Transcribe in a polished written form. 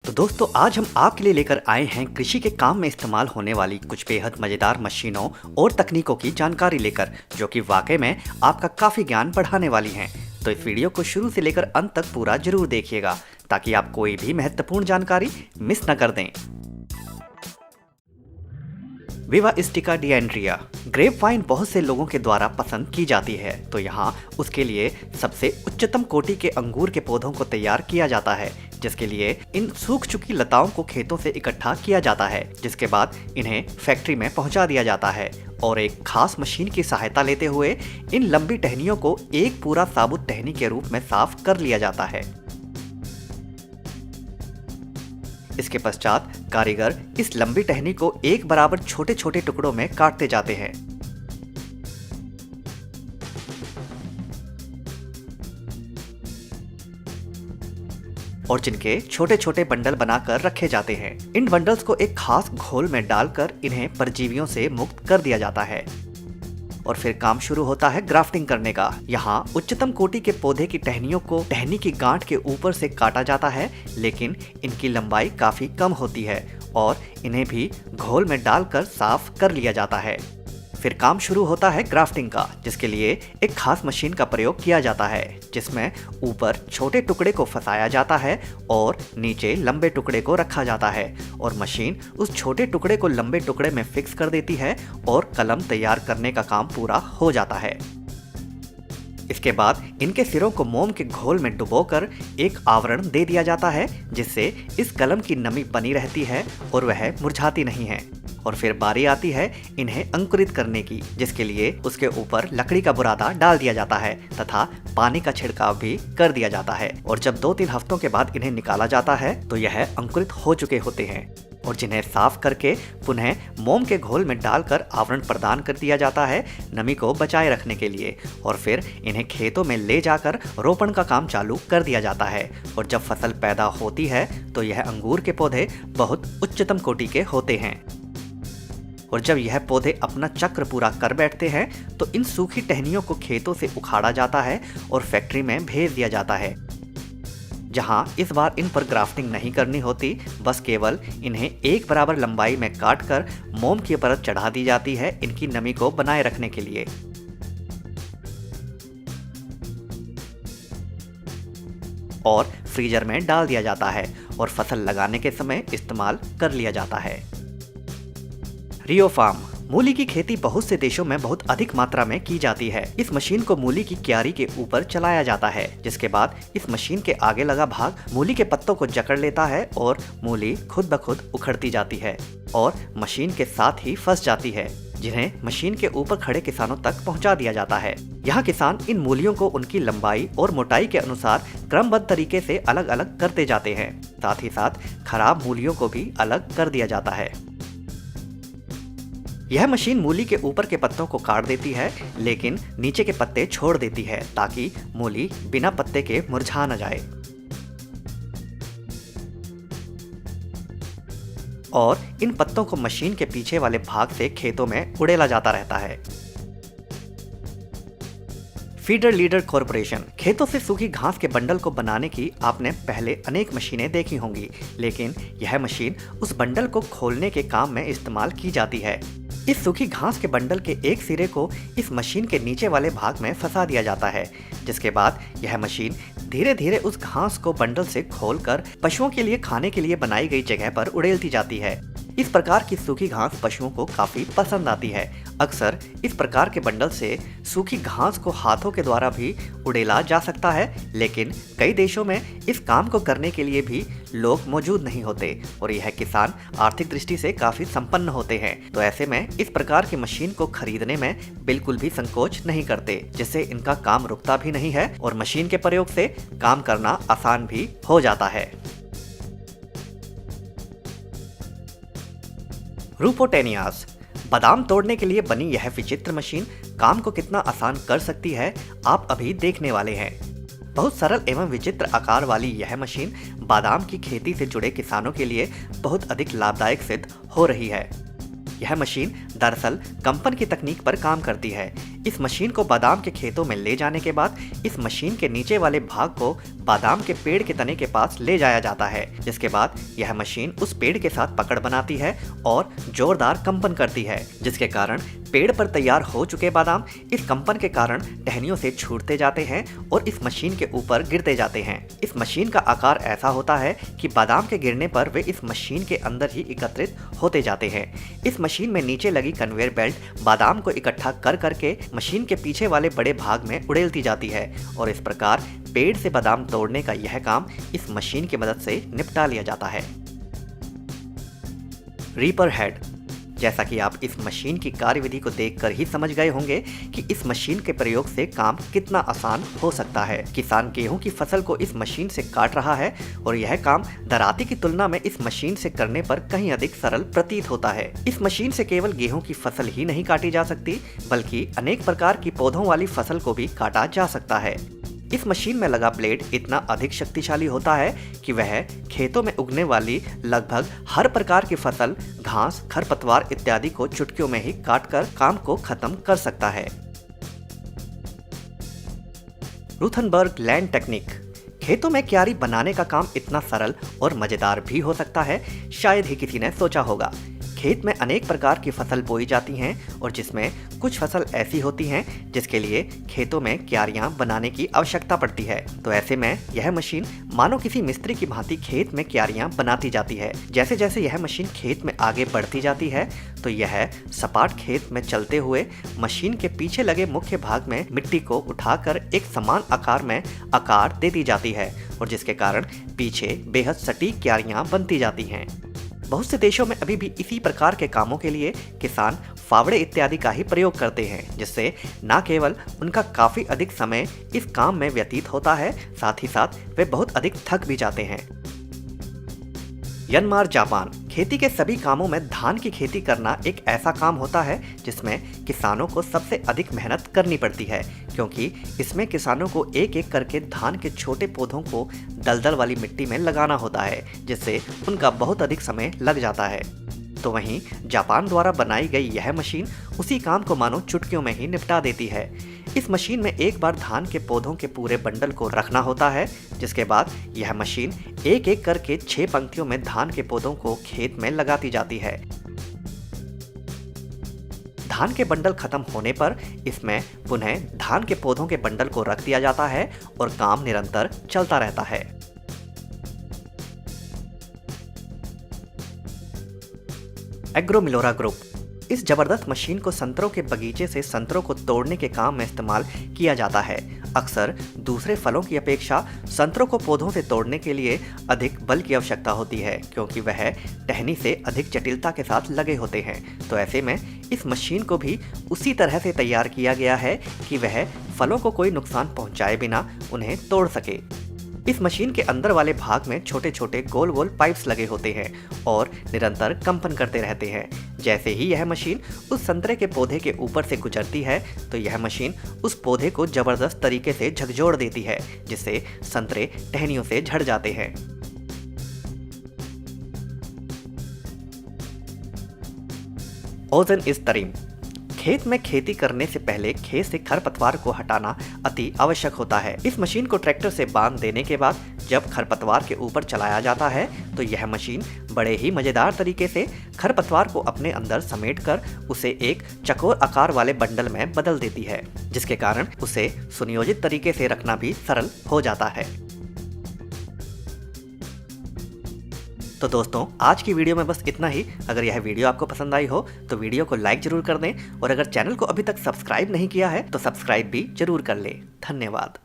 तो दोस्तों आज हम आपके लिए लेकर आए हैं कृषि के काम में इस्तेमाल होने वाली कुछ बेहद मजेदार मशीनों और तकनीकों की जानकारी लेकर, जो कि वाकई में आपका काफी ज्ञान बढ़ाने वाली हैं। तो इस वीडियो को शुरू से लेकर अंत तक पूरा जरूर देखिएगा ताकि आप कोई भी महत्वपूर्ण जानकारी मिस न कर दें। विवा स्टिका डिएंड्रिया ग्रेप वाइन बहुत से लोगों के द्वारा पसंद की जाती है, तो यहाँ उसके लिए सबसे उच्चतम कोटि के अंगूर के पौधों को तैयार किया जाता है, जिसके लिए इन सूख चुकी लताओं को खेतों से इकट्ठा किया जाता है, जिसके बाद इन्हें फैक्ट्री में पहुंचा दिया जाता है और एक खास मशीन की सहायता लेते हुए इन लंबी टहनियों को एक पूरा साबुत टहनी के रूप में साफ कर लिया जाता है। इसके पश्चात कारीगर इस लंबी टहनी को एक बराबर छोटे छोटे टुकड़ों में काटते जाते हैं और जिनके छोटे छोटे बंडल बनाकर रखे जाते हैं। इन बंडल्स को एक खास घोल में डालकर इन्हें परजीवियों से मुक्त कर दिया जाता है और फिर काम शुरू होता है ग्राफ्टिंग करने का। यहाँ उच्चतम कोटि के पौधे की टहनियों को टहनी की गांठ के ऊपर से काटा जाता है, लेकिन इनकी लंबाई काफी कम होती है और इन्हें भी घोल में डालकर साफ कर लिया जाता है। फिर काम शुरू होता है ग्राफ्टिंग का, जिसके लिए एक खास मशीन का प्रयोग किया जाता है, जिसमें ऊपर छोटे टुकड़े को फंसाया जाता है और नीचे लंबे टुकड़े को रखा जाता है और मशीन उस छोटे टुकड़े को लंबे टुकड़े में फिक्स कर देती है और कलम तैयार करने का काम पूरा हो जाता है। इसके बाद इनके सिरों को मोम के घोल में डुबोकर एक आवरण दे दिया जाता है, जिससे इस कलम की नमी बनी रहती है और वह मुरझाती नहीं है। और फिर बारी आती है इन्हें अंकुरित करने की, जिसके लिए उसके ऊपर लकड़ी का बुरादा डाल दिया जाता है तथा पानी का छिड़काव भी कर दिया जाता है। और जब 2-3 हफ्तों के बाद इन्हें निकाला जाता है तो यह अंकुरित हो चुके होते हैं और जिन्हें साफ करके पुनः मोम के घोल में डालकर आवरण प्रदान कर दिया जाता है नमी को बचाए रखने के लिए। और फिर इन्हें खेतों में ले जाकर रोपण का काम चालू कर दिया जाता है और जब फसल पैदा होती है तो यह अंगूर के पौधे बहुत उच्चतम कोटि के होते हैं। और जब यह पौधे अपना चक्र पूरा कर बैठते हैं तो इन सूखी टहनियों को खेतों से उखाड़ा जाता है और फैक्ट्री में भेज दिया जाता है, जहां इस बार इन पर ग्राफ्टिंग नहीं करनी होती, बस केवल इन्हें एक बराबर लंबाई में काटकर मोम की परत चढ़ा दी जाती है इनकी नमी को बनाए रखने के लिए। और फ्रीजर में डाल दिया जाता है और फसल लगाने के समय इस्तेमाल कर लिया जाता है। रियो फार्म मूली की खेती बहुत से देशों में बहुत अधिक मात्रा में की जाती है। इस मशीन को मूली की क्यारी के ऊपर चलाया जाता है, जिसके बाद इस मशीन के आगे लगा भाग मूली के पत्तों को जकड़ लेता है और मूली खुद ब खुद उखड़ती जाती है और मशीन के साथ ही फंस जाती है, जिन्हें मशीन के ऊपर खड़े किसानों तक पहुंचा दिया जाता है। यहाँ किसान इन मूलियों को उनकी लंबाई और मोटाई के अनुसार क्रमबद्ध तरीके से अलग अलग करते जाते हैं। साथ ही साथ खराब मूलियों को भी अलग कर दिया जाता है। यह मशीन मूली के ऊपर के पत्तों को काट देती है, लेकिन नीचे के पत्ते छोड़ देती है ताकि मूली बिना पत्ते के मुरझा न जाए। और इन पत्तों को मशीन के पीछे वाले भाग से खेतों में उड़ेला जाता रहता है। फीडर लीडर कॉर्पोरेशन खेतों से सूखी घास के बंडल को बनाने की आपने पहले अनेक मशीनें देखी होंगी, लेकिन यह मशीन उस बंडल को खोलने के काम में इस्तेमाल की जाती है। इस सूखी घास के बंडल के एक सिरे को इस मशीन के नीचे वाले भाग में फंसा दिया जाता है, जिसके बाद यह मशीन धीरे धीरे उस घास को बंडल से खोलकर पशुओं के लिए खाने के लिए बनाई गई जगह पर उड़ेलती जाती है। इस प्रकार की सूखी घास पशुओं को काफी पसंद आती है। अक्सर इस प्रकार के बंडल से सूखी घास को हाथों के द्वारा भी उड़ेला जा सकता है, लेकिन कई देशों में इस काम को करने के लिए भी लोग मौजूद नहीं होते और यह किसान आर्थिक दृष्टि से काफी संपन्न होते हैं, तो ऐसे में इस प्रकार की मशीन को खरीदने में बिल्कुल भी संकोच नहीं करते, जिससे इनका काम रुकता भी नहीं है और मशीन के प्रयोग से काम करना आसान भी हो जाता है। रूपोटेनियास बादाम तोड़ने के लिए बनी यह विचित्र मशीन काम को कितना आसान कर सकती है, आप अभी देखने वाले हैं। बहुत सरल एवं विचित्र आकार वाली यह मशीन बादाम की खेती से जुड़े किसानों के लिए बहुत अधिक लाभदायक सिद्ध हो रही है। यह मशीन दरअसल कंपन की तकनीक पर काम करती है। इस मशीन को बादाम के खेतों में ले जाने के बाद इस मशीन के नीचे वाले भाग को बादाम के पेड़ के तने के पास ले जाया जाता है, जिसके बाद यह मशीन उस पेड़ के साथ पकड़ बनाती है और जोरदार कंपन करती है, जिसके कारण पेड़ पर तैयार हो चुके बादाम इस कंपन के कारण टहनियों से छूटते जाते हैं और इस मशीन के ऊपर गिरते जाते हैं। इस मशीन का आकार ऐसा होता है कि बादाम के गिरने पर वे इस मशीन के अंदर ही एकत्रित होते जाते हैं। इस मशीन में नीचे लगी कन्वेयर बेल्ट बादाम को इकट्ठा कर करके मशीन के पीछे वाले बड़े भाग में उड़ेलती जाती है और इस प्रकार पेड़ से बादाम तोड़ने का यह काम इस मशीन की मदद से निपटा लिया जाता है। Reaper head. जैसा कि आप इस मशीन की कार्यविधि को देखकर ही समझ गए होंगे कि इस मशीन के प्रयोग से काम कितना आसान हो सकता है। किसान गेहूं की फसल को इस मशीन से काट रहा है और यह काम दराती की तुलना में इस मशीन से करने पर कहीं अधिक सरल प्रतीत होता है। इस मशीन से केवल गेहूं की फसल ही नहीं काटी जा सकती, बल्कि अनेक प्रकार की पौधों वाली फसल को भी काटा जा सकता है। इस मशीन में लगा ब्लेड इतना अधिक शक्तिशाली होता है कि वह खेतों में उगने वाली लगभग हर प्रकार की फसल, घास, खरपतवार इत्यादि को चुटकियों में ही काटकर काम को खत्म कर सकता है। रुथनबर्ग लैंड टेक्निक। खेतों में क्यारी बनाने का काम इतना सरल और मजेदार भी हो सकता है, शायद ही किसी ने सोचा होगा। खेत में अनेक प्रकार की फसल बोई जाती हैं और जिसमें कुछ फसल ऐसी होती हैं जिसके लिए खेतों में क्यारियां बनाने की आवश्यकता पड़ती है। तो ऐसे में यह मशीन मानो किसी मिस्त्री की भांति खेत में क्यारियां बनाती जाती है। जैसे जैसे यह मशीन खेत में आगे बढ़ती जाती है तो यह सपाट खेत में चलते हुए मशीन के पीछे लगे मुख्य भाग में मिट्टी को उठाकर एक समान आकार में आकार देती जाती है और जिसके कारण पीछे बेहद सटीक क्यारियां बनती जाती हैं। बहुत से देशों में अभी भी इसी प्रकार के कामों के लिए किसान फावड़े इत्यादि का ही प्रयोग करते हैं, जिससे न केवल उनका काफी अधिक समय इस काम में व्यतीत होता है, साथ ही साथ वे बहुत अधिक थक भी जाते हैं। Myanmar, Japan. खेती के सभी कामों में धान की खेती करना एक ऐसा काम होता है जिसमें किसानों को सबसे अधिक मेहनत करनी पड़ती है, क्योंकि इसमें किसानों को एक एक करके धान के छोटे पौधों को दलदल वाली मिट्टी में लगाना होता है, जिससे उनका बहुत अधिक समय लग जाता है। तो वहीं जापान द्वारा बनाई गई यह मशीन उसी काम को मानो चुटकियों में ही निपटा देती है। इस मशीन में एक बार धान के पौधों के पूरे बंडल को रखना होता है, जिसके बाद यह मशीन एक एक करके 6 पंक्तियों में धान के पौधों को खेत में लगाती जाती है। धान के बंडल खत्म होने पर इसमें पुनः धान के पौधों के बंडल को रख दिया जाता है और काम निरंतर चलता रहता है। एग्रो मिलोरा ग्रुप। इस जबरदस्त मशीन को संतरों के बगीचे से संतरों को तोड़ने के काम में इस्तेमाल किया जाता है। अक्सर दूसरे फलों की अपेक्षा संतरों को पौधों से तोड़ने के लिए अधिक बल की आवश्यकता होती है, क्योंकि वह टहनी से अधिक जटिलता के साथ लगे होते हैं। तो ऐसे में इस मशीन को भी उसी तरह से तैयार किया गया है कि वह फलों को कोई नुकसान पहुंचाए बिना उन्हें तोड़ सके। इस मशीन के अंदर वाले भाग में छोटे छोटे गोल गोल पाइप्स लगे होते हैं और निरंतर कंपन करते रहते हैं। जैसे ही यह मशीन उस संतरे के पौधे के ऊपर से गुजरती है तो यह मशीन उस पौधे को जबरदस्त तरीके से झकझोर देती है, जिससे संतरे टहनियों से झड़ जाते हैं। ओजन इज तरीम। खेत में खेती करने से पहले खेत से खरपतवार को हटाना अति आवश्यक होता है। इस मशीन को ट्रैक्टर से बांध देने के बाद जब खरपतवार के ऊपर चलाया जाता है तो यह मशीन बड़े ही मजेदार तरीके से खरपतवार को अपने अंदर समेटकर उसे एक चकोर आकार वाले बंडल में बदल देती है, जिसके कारण उसे सुनियोजित तरीके से रखना भी सरल हो जाता है। तो दोस्तों, आज की वीडियो में बस इतना ही। अगर यह वीडियो आपको पसंद आई हो तो वीडियो को लाइक जरूर कर दें और अगर चैनल को अभी तक सब्सक्राइब नहीं किया है तो सब्सक्राइब भी जरूर कर लें। धन्यवाद।